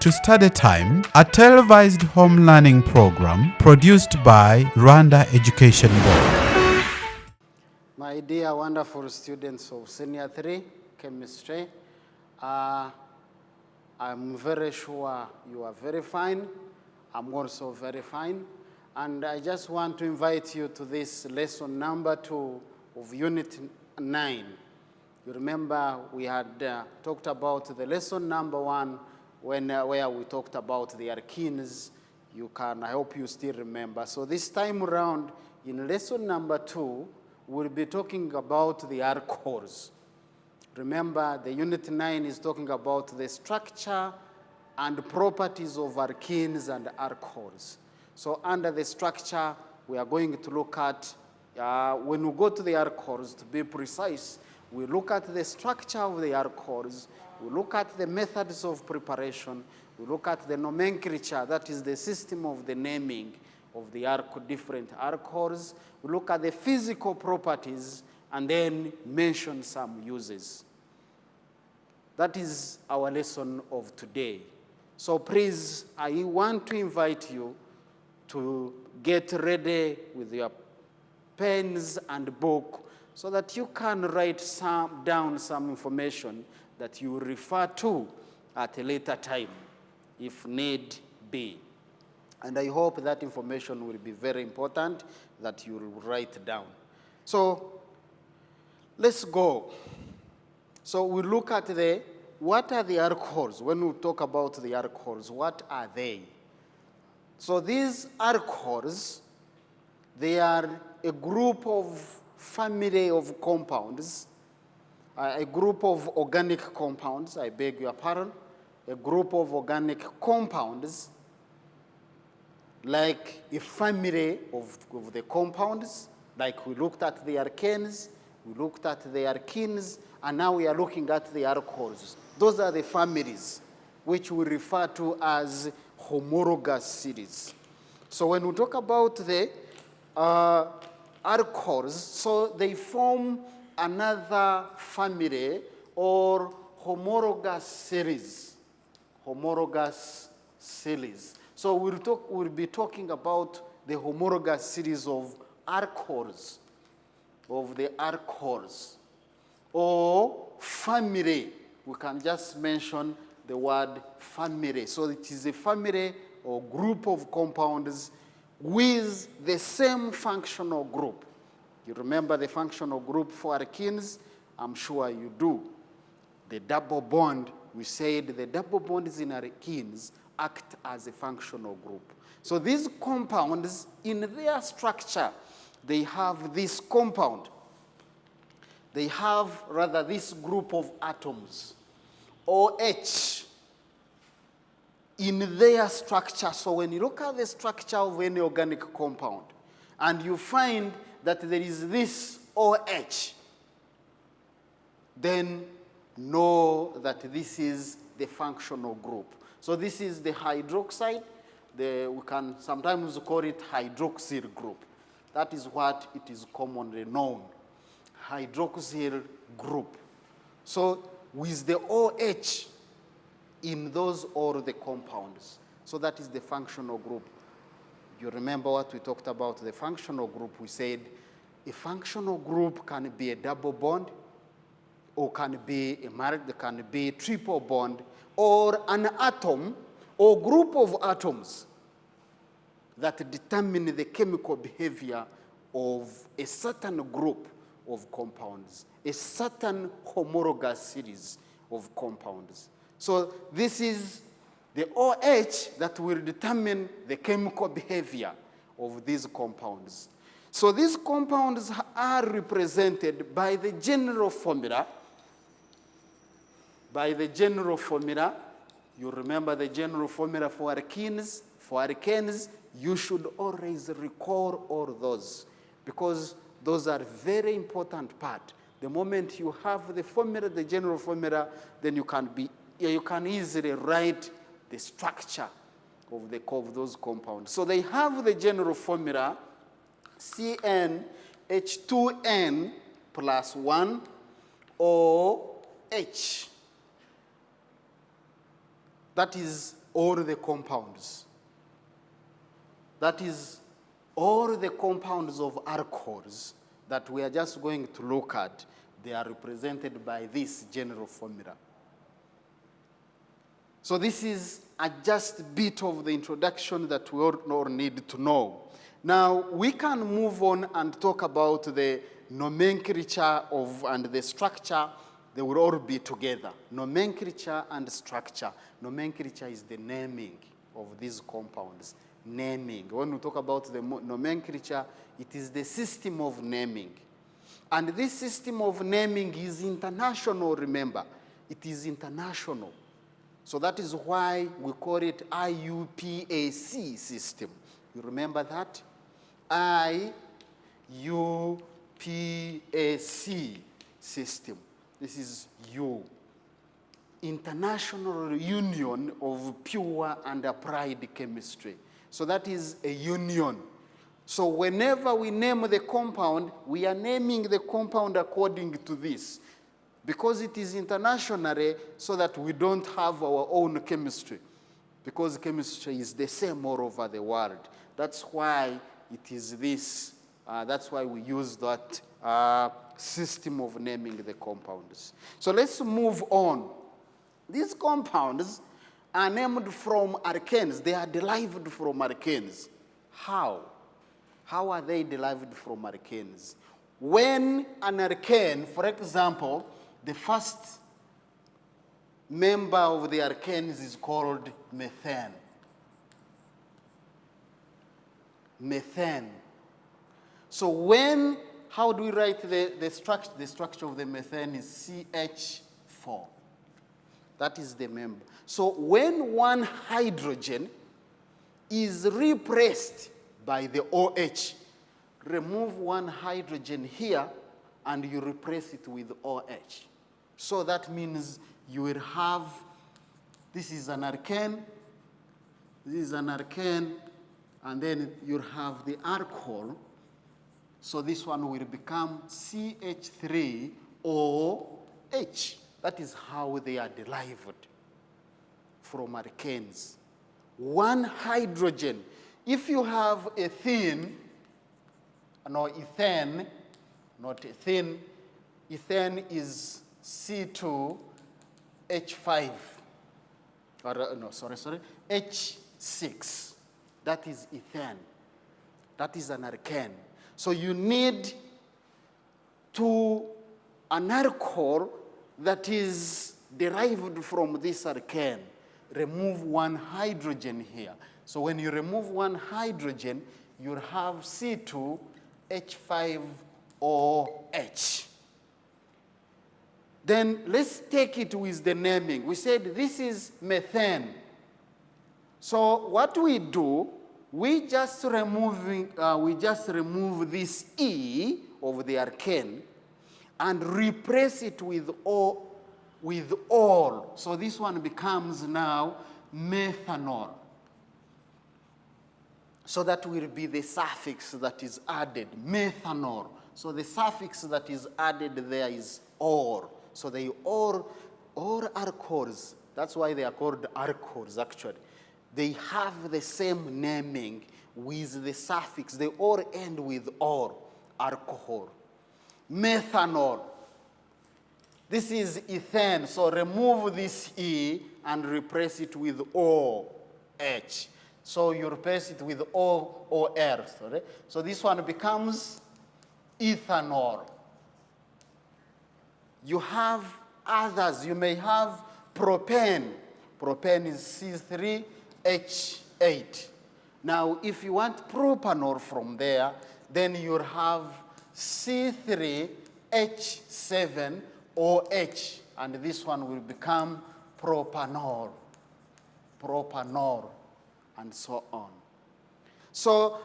to Study Time, a televised home learning program produced by Rwanda Education Board. My dear wonderful students of Senior 3 Chemistry, I'm very sure you are very fine. I'm also very fine. And I just want to invite you to this lesson number 2 of Unit 9. You remember we had talked about the lesson number 1 where we talked about the alkenes. I hope you still remember. So this time around, in lesson number 2, we'll be talking about the alcohols. Remember, the Unit 9 is talking about the structure and properties of alkenes and alcohols. So under the structure, we are going to look at, when we go to the alcohols, to be precise, we look at the structure of the alcohols, we look at the methods of preparation, we look at the nomenclature, that is the system of the naming of the different alcohols, we look at the physical properties, and then mention some uses. That is our lesson of today. So please, I want to invite you to get ready with your pens and book so that you can write down some information that you refer to at a later time, if need be. And I hope that information will be very important that you will write down. So let's go. So we look at what are the alcohols? When we talk about the alcohols, what are they? So these alcohols, they are a group of family of compounds, a group of organic compounds, I beg your pardon, a group of organic compounds, like a family of the compounds, like we looked at the alkanes, we looked at the alkenes, and now we are looking at the alcohols. Those are the families which we refer to as homologous series. So when we talk about the alcohols, so they form another family or homologous series. Homologous series. So we'll be talking about the homologous series of alcohols, or family. We can just mention the word family. So it is a family or group of compounds with the same functional group. You remember the functional group for alkenes? I'm sure you do. The double bond, we said the double bonds in alkenes act as a functional group. So these compounds, in their structure, they have this compound. They have, rather, this group of atoms, OH, in their structure. So when you look at the structure of any organic compound, and you find that there is this OH, then know that this is the functional group. So this is the hydroxide. We can sometimes call it hydroxyl group. That is what it is commonly known, hydroxyl group. So with the OH in those all the compounds. So that is the functional group. You remember what we talked about the functional group? We said a functional group can be a double bond, or can be a triple bond, or an atom, or group of atoms that determine the chemical behavior of a certain group of compounds, a certain homologous series of compounds. So this is the OH that will determine the chemical behavior of these compounds. So these compounds are represented by the general formula. By the general formula, you remember the general formula for alkenes. For alkanes, you should always recall all those, because those are very important part. The moment you have the formula, the general formula, then you can easily write the structure of those compounds. So they have the general formula CnH2n plus 1 OH. That is all the compounds. That is all the compounds of alcohols that we are just going to look at. They are represented by this general formula. So this is a just bit of the introduction that we all need to know. Now, we can move on and talk about the nomenclature and the structure. They will all be together. Nomenclature and structure. Nomenclature is the naming of these compounds. Naming. When we talk about the nomenclature, it is the system of naming. And this system of naming is international, remember. It is international. So that is why we call it IUPAC system. You remember that? IUPAC system. This is U. International Union of Pure and Applied Chemistry. So that is a union. So whenever we name the compound, we are naming the compound according to this. Because it is internationally, so that we don't have our own chemistry. Because chemistry is the same all over the world. That's why it is this. That's why we use that system of naming the compounds. So let's move on. These compounds are named from alkanes. They are derived from alkanes. How? How are they derived from alkanes? When an alkane, for example, the first member of the alkanes is called methane. Methane. So how do we write the structure? The structure of the methane is CH4. That is the member. So when one hydrogen is replaced by the OH, remove one hydrogen here and you replace it with OH. So that means you will have, this is an alkane, this is an alkane, and then you have the alcohol. So this one will become CH3OH. That is how they are derived from alkanes. One hydrogen. If you have ethene, not ethene, ethane is C2H5, H6. That is ethane. That is an alkane. So you need an alcohol that is derived from this alkane. Remove one hydrogen here. So when you remove one hydrogen, you have C2H5OH. Then let's take it with the naming. We said this is methane. So what we do, we just remove this E of the alkane and replace it with all. So this one becomes now methanol. So that will be the suffix that is added, methanol. So the suffix that is added there is or. So they all alcohols. That's why they are called alcohols, actually. They have the same naming with the suffix. They all end with or, alcohol. Methanol. This is ethane. So remove this E and replace it with OH. So you replace it with OR. Sorry? So this one becomes ethanol. You have others. You may have propane. Propane is C3H8. Now, if you want propanol from there, then you'll have C3H7OH, and this one will become propanol. Propanol, and so on. So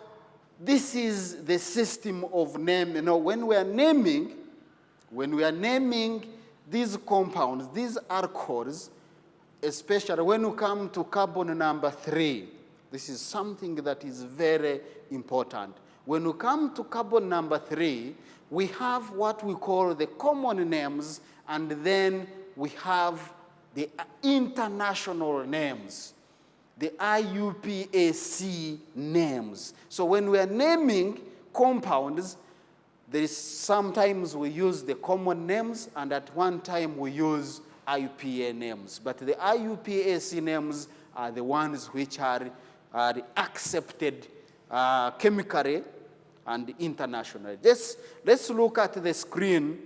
this is the system of name. You know, when we are naming these compounds, these alcohols, especially when you come to carbon number 3, this is something that is very important. When we come to carbon number 3, we have what we call the common names, and then we have the international names. the IUPAC names. So when we are naming compounds, there is sometimes we use the common names, and at one time we use IUPA names. But the IUPAC names are the ones which are accepted chemically and internationally. Let's look at the screen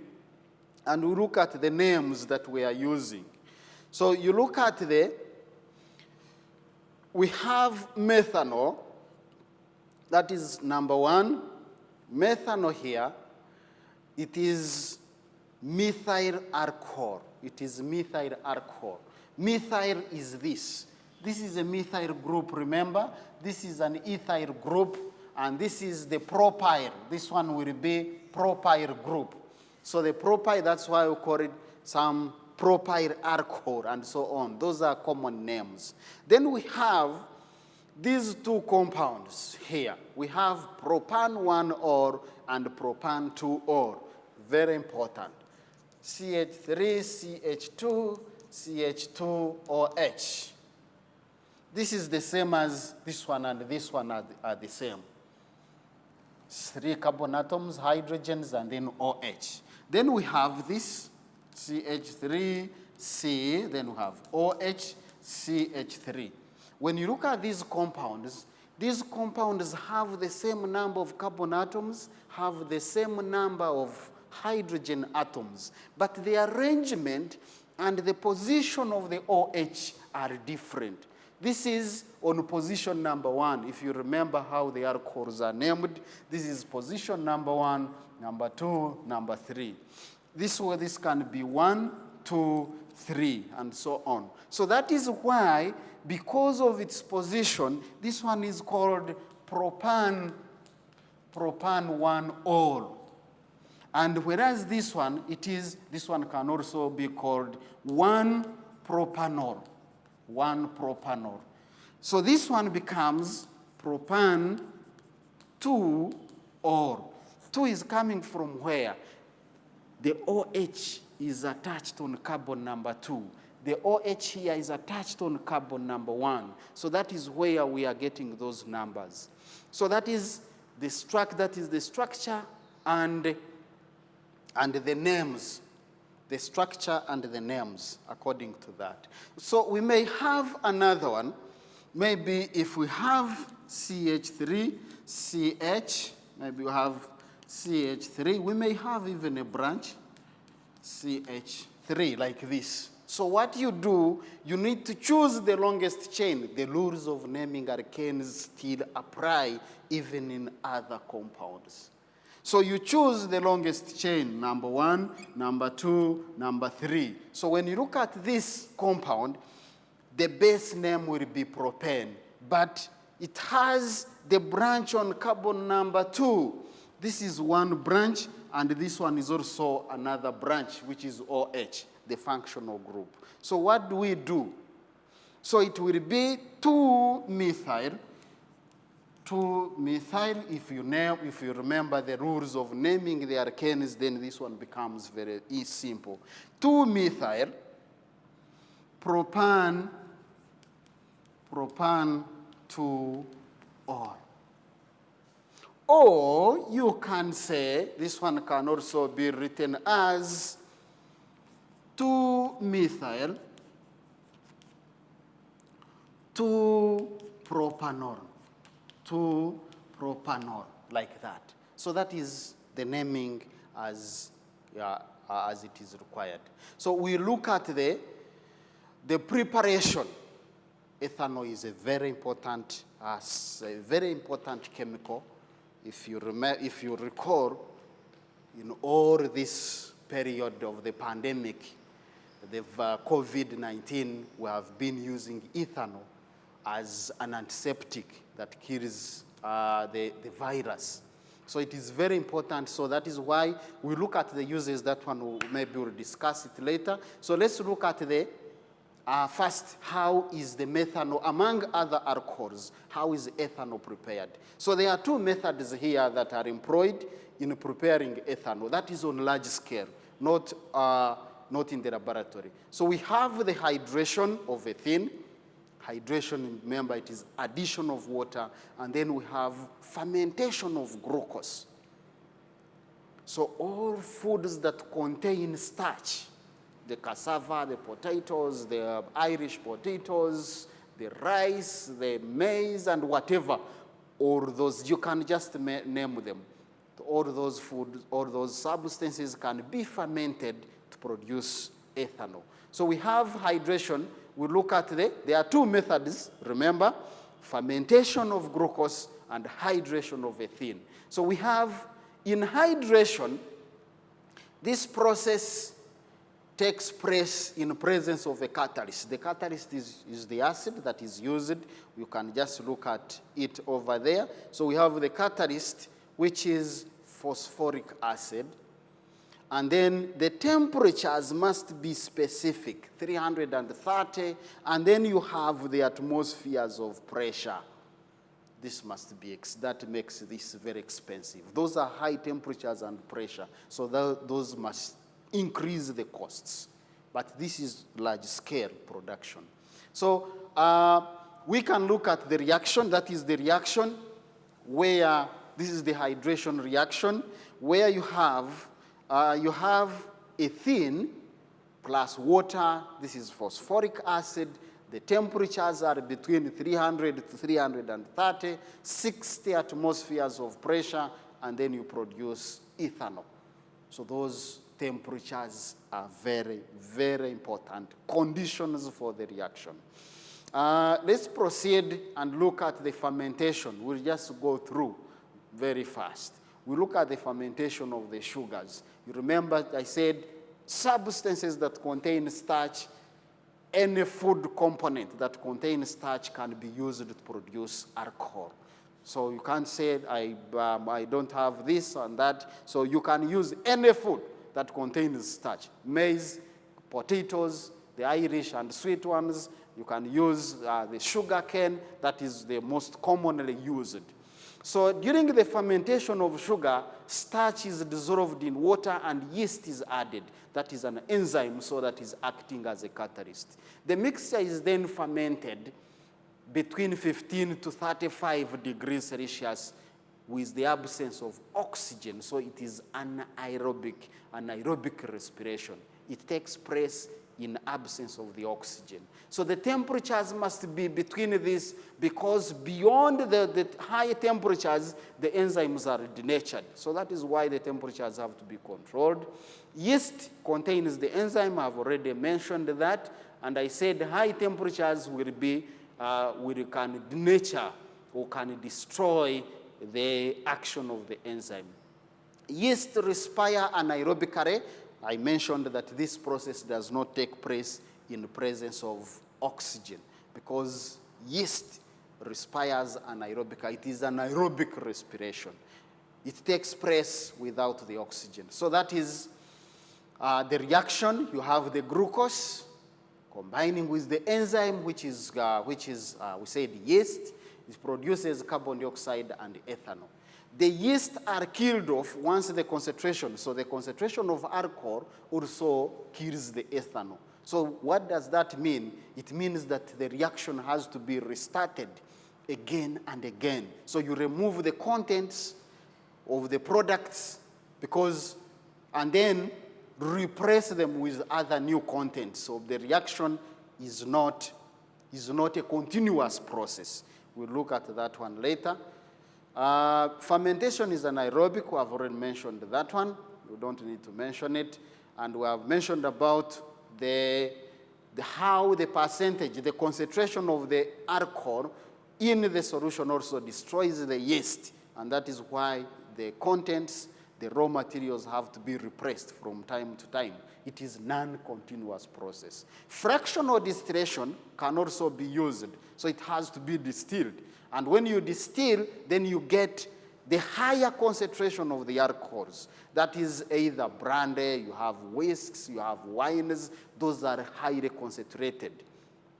and we look at the names that we are using. So you look at we have methanol, that is number one. Methanol here, it is methyl alcohol. It is methyl alcohol. Methyl is this. This is a methyl group, remember? This is an ethyl group, and this is the propyl. This one will be propyl group. So the propyl, that's why we call it some propyl alcohol and so on. Those are common names. Then we have these two compounds here. We have propan-1-or and propan-2-or. Very important. CH3, CH2, CH2OH. This is the same as this one, and this one are the same. 3 carbon atoms, hydrogens, and then OH. Then we have this CH3C, then we have OH, CH3. When you look at these compounds have the same number of carbon atoms, have the same number of hydrogen atoms, but the arrangement and the position of the OH are different. This is on position number 1. If you remember how the alcohols are named, this is position number 1, number 2, number 3. This can be 1, 2, 3, and so on. So that is why, because of its position, this one is called propan-1-or. And whereas this one can also be called 1-propanol. 1-propanol. So this one becomes propan-2-or. 2 is coming from where? The OH is attached on carbon number 2. The OH here is attached on carbon number 1. So that is where we are getting those numbers. So that is the structure and the names. The structure and the names according to that. So we may have another one. Maybe if we have CH3, CH, maybe we have CH3, we may have even a branch, CH3, like this. So what you do, you need to choose the longest chain. The rules of naming alkanes still apply even in other compounds. So you choose the longest chain, number 1, number 2, number 3. So when you look at this compound, the base name will be propane, but it has the branch on carbon number 2. This is one branch, and this one is also another branch, which is OH, the functional group. So what do we do? So it will be 2-methyl. 2-methyl, if you remember the rules of naming the alkanes, then this one becomes very simple. 2-methyl, propan-2-or. Or you can say, this one can also be written as 2-methyl, 2-propanol. 2-propanol, like that. So that is the naming as it is required. So we look at the preparation. Ethanol is a very important chemical. If you recall, in all this period of the pandemic, the COVID-19, we have been using ethanol as an antiseptic that kills the virus. So it is very important. So that is why we look at the uses. That one, maybe we'll discuss it later. So let's look at first, how is the methanol, among other alcohols, how is ethanol prepared? So there are 2 methods here that are employed in preparing ethanol. That is on large scale, not in the laboratory. So we have the hydration of ethene, hydration, remember it is addition of water, and then we have fermentation of glucose. So all foods that contain starch, the cassava, the potatoes, the Irish potatoes, the rice, the maize, and whatever, all those, you can just name them. All those foods, all those substances can be fermented to produce ethanol. So we have hydration. We look at there are two methods, remember, fermentation of glucose and hydration of ethene. So we have, in hydration, this process takes place in presence of a catalyst. The catalyst is the acid that is used. You can just look at it over there. So we have the catalyst, which is phosphoric acid. And then the temperatures must be specific, 330, and then you have the atmospheres of pressure. This must be, that makes this very expensive. Those are high temperatures and pressure, so those must increase the costs. But this is large-scale production. So we can look at the reaction. That is the reaction where, this is the hydration reaction, where you have ethene plus water. This is phosphoric acid. The temperatures are between 300 to 330, 60 atmospheres of pressure, and then you produce ethanol. So those temperatures are very, very important conditions for the reaction. Let's proceed and look at the fermentation. We'll just go through very fast. We look at the fermentation of the sugars. You remember I said substances that contain starch, any food component that contains starch can be used to produce alcohol. So you can't say, I don't have this and that. So you can use any food that contains starch. Maize, potatoes, the Irish and sweet ones. You can use the sugar cane. That is the most commonly used. So during the fermentation of sugar, starch is dissolved in water and yeast is added. That is an enzyme, so that is acting as a catalyst. The mixture is then fermented between 15 to 35 degrees Celsius with the absence of oxygen. So it is anaerobic respiration. It takes place in absence of the oxygen. So the temperatures must be between this, because beyond the high temperatures, the enzymes are denatured. So that is why the temperatures have to be controlled. Yeast contains the enzyme. I've already mentioned that. And I said high temperatures will can denature or can destroy the action of the enzyme. Yeast respire anaerobically. I mentioned that this process does not take place in the presence of oxygen, because yeast respires anaerobically. It is anaerobic respiration. It takes place without the oxygen. So that is the reaction. You have the glucose combining with the enzyme, which is we said yeast. It produces carbon dioxide and ethanol. The yeast are killed off once the concentration, so the concentration of alcohol also kills the ethanol. So what does that mean? It means that the reaction has to be restarted again and again. So you remove the contents of the products and then replace them with other new contents. So the reaction is not a continuous process. We'll look at that one later. Fermentation is anaerobic. We have already mentioned that one. We don't need to mention it. And we have mentioned about how the percentage, the concentration of the alcohol in the solution also destroys the yeast. And that is why the contents, the raw materials have to be repressed from time to time. It is non-continuous process. Fractional distillation can also be used. So it has to be distilled. And when you distill, then you get the higher concentration of the alcohols. That is either brandy, you have whisks, you have wines. Those are highly concentrated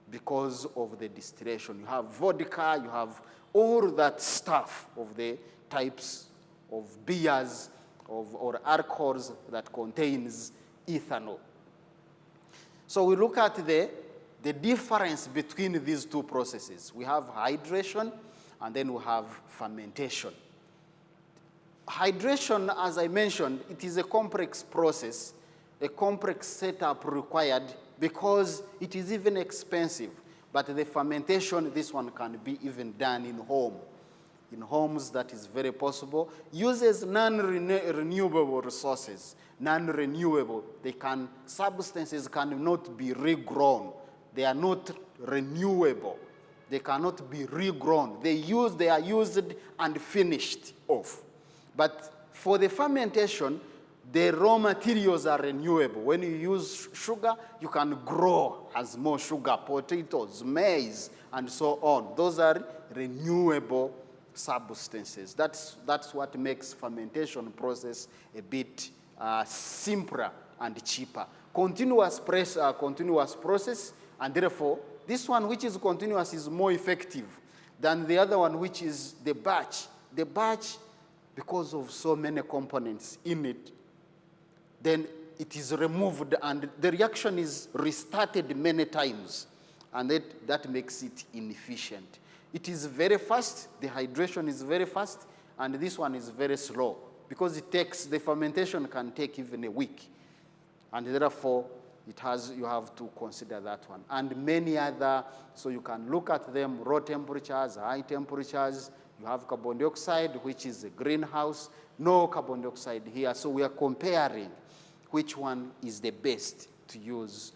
because of the distillation. You have vodka, you have all that stuff of the types of beers or alcohols that contains ethanol. So we look at the the difference between these two processes. We have hydration, and then we have fermentation. Hydration, as I mentioned, it is a complex process, a complex setup required because it is even expensive. But the fermentation, this one can be even done in home. In homes, that is very possible. Uses non-renewable resources, non-renewable. Substances cannot be regrown. They are not renewable. They cannot be regrown. They are used and finished off. But for the fermentation, the raw materials are renewable. When you use sugar, you can grow as more sugar, potatoes, maize, and so on. Those are renewable substances. That's what makes fermentation process a bit simpler and cheaper. Continuous process, and therefore, this one which is continuous is more effective than the other one which is the batch. The batch, because of so many components in it, then it is removed and the reaction is restarted many times, and that makes it inefficient. It is very fast, the hydration is very fast, and this one is very slow because the fermentation can take even a week, and therefore you have to consider that one. And many other, so you can look at them, raw temperatures, high temperatures. You have carbon dioxide, which is a greenhouse, no carbon dioxide here. So we are comparing which one is the best to use.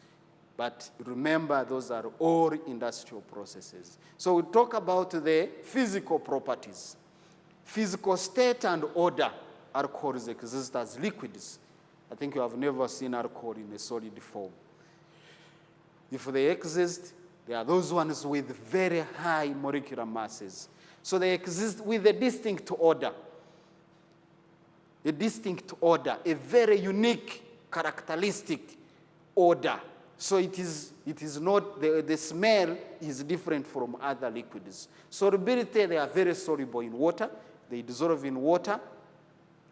But remember, those are all industrial processes. So we talk about the physical properties. Physical state and order. Alcohols exist as liquids. I think you have never seen alcohol in a solid form. If they exist, they are those ones with very high molecular masses. So they exist with a distinct order. A distinct order, a very unique characteristic order. So it is not, the smell is different from other liquids. Solubility, they are very soluble in water. They dissolve in water.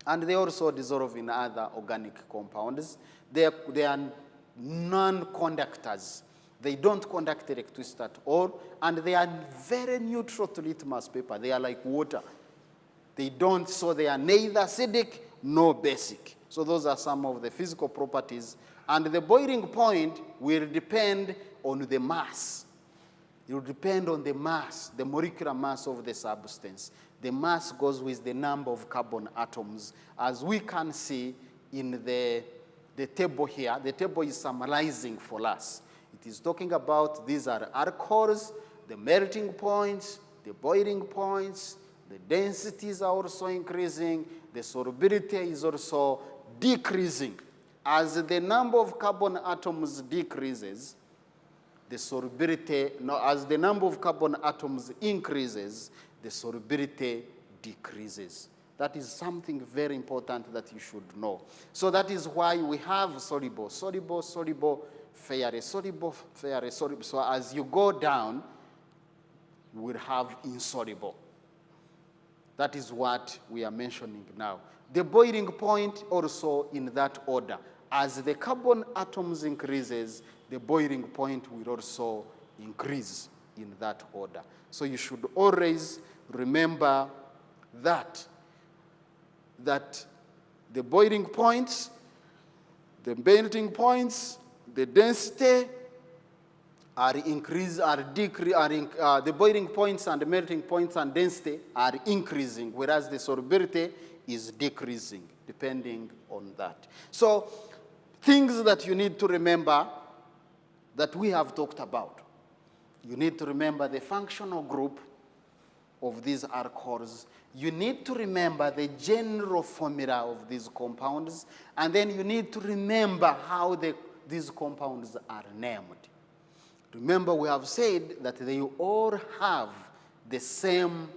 And they also dissolve in other organic compounds. They are non-conductors. They don't conduct electricity at all. And they are very neutral to litmus paper. They are like water. They are neither acidic nor basic. So those are some of the physical properties. And the boiling point will depend on the mass. It will depend on the mass, the molecular mass of the substance. The mass goes with the number of carbon atoms. As we can see in the table here, the table is summarizing for us. It is talking about these are alcohols, the melting points, the boiling points, the densities are also increasing, the solubility is also decreasing. As the number of carbon atoms decreases, the solubility, as the number of carbon atoms increases, the solubility decreases. That is something very important that you should know. So that is why we have soluble, soluble, soluble, fairly soluble, fairly soluble. So as you go down, you will have insoluble. That is what we are mentioning now. The boiling point also in that order. As the carbon atoms increases, the boiling point will also increase in that order. So you should always remember that the boiling points, the melting points, the density are increased, the boiling points and the melting points and density are increasing, whereas the solubility is decreasing, depending on that. So things that you need to remember that we have talked about. You need to remember the functional group of these alcohols. You need to remember the general formula of these compounds, and then you need to remember how these compounds are named. Remember, we have said that they all have the same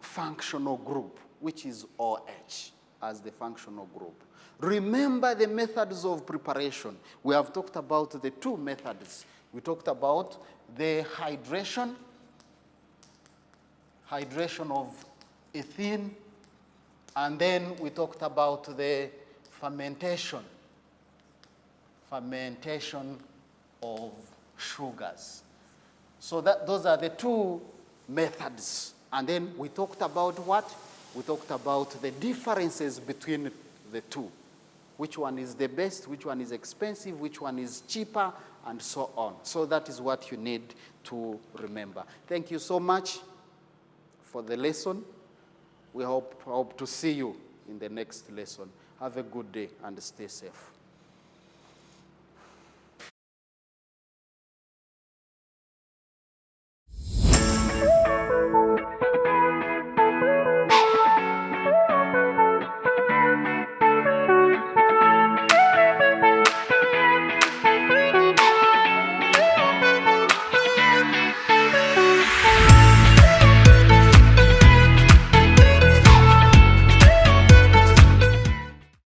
functional group, which is OH as the functional group. Remember the methods of preparation. We have talked about the two methods. We talked about the hydration of ethene, and then we talked about the fermentation of sugars. So those are the two methods. And then we talked about what? We talked about the differences between the two. Which one is the best, which one is expensive, which one is cheaper, and so on. So that is what you need to remember. Thank you so much for the lesson. We hope to see you in the next lesson. Have a good day and stay safe.